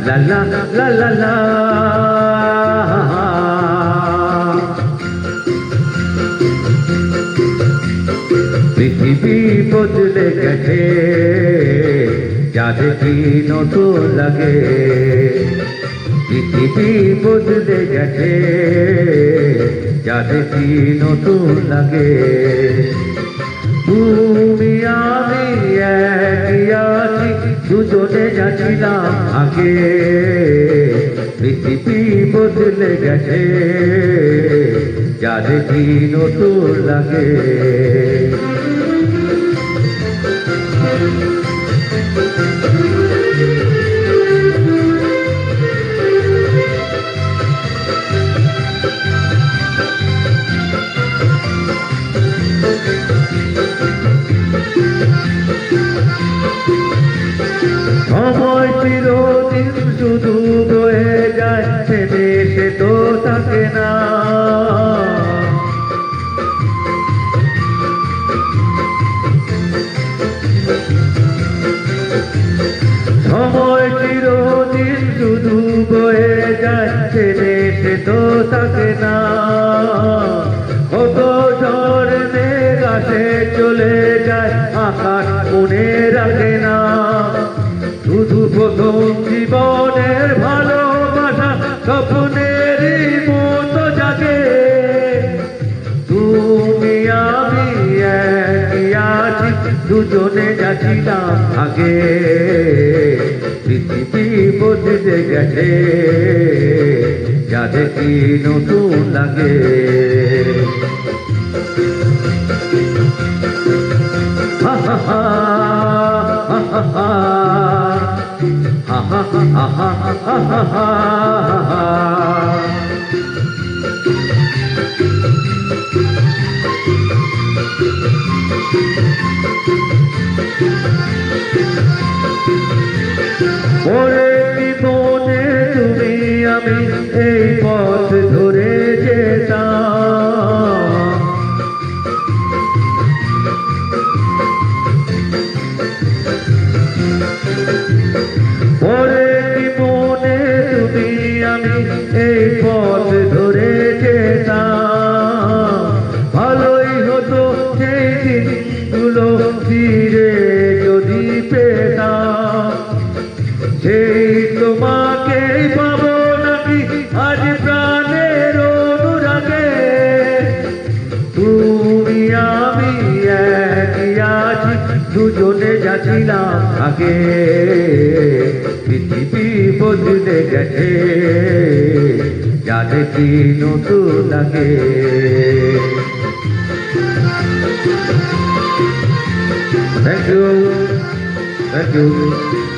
লা লা লা লা লা। পৃথিবী বদলে গেছে, যা দেখি নতুন লাগে। পৃথিবী বদলে গেছে, যা দেখি নতুন লাগে। তুমি আমি একই আছি, দুজনে যাচ্ছিলাম আগে। পৃথিবী বদলে গেছে, যা দেখি নতুন লাগে। সময় চিরদিন শুধু বয়ে যায়, সে দেশে তো থাকে না। সময় চিরদিন শুধু বয়ে যায়, সে দেশে তো থাকে না। কত ঝড় মেঘ আসে চলে যায়, আকাশ মনে রাখে না। শুধু প্রথম জীবনের ভালোবাসা স্বপ্নেরই মতো জাগে। তুমি আমি একই আছি, দুজনে যাচ্ছিলাম আগে। পৃথিবী বদলে গেছে, যা দেখি নতুন লাগে। হা হা হা হা হা হা। Ha ha ha ha ha ha ha ha. ওরে জীবনে তুমি আমি এই পথ ধরে যেতাম। ওরে জীবনে তুমি আমি এই পথ ধরে যেতাম। ভালোই হতো সেই দিনগুলো ফিরে যদি পেতাম। সেই তোমাকেই পাবো নাকি আজ প্রাণের অনুরাগে। তুমি আমি একই আছি, দুজনে যাচ্ছিলাম আগে। পৃথিবী বদলে গেছে, যা দেখি নতুন লাগে। Thank you.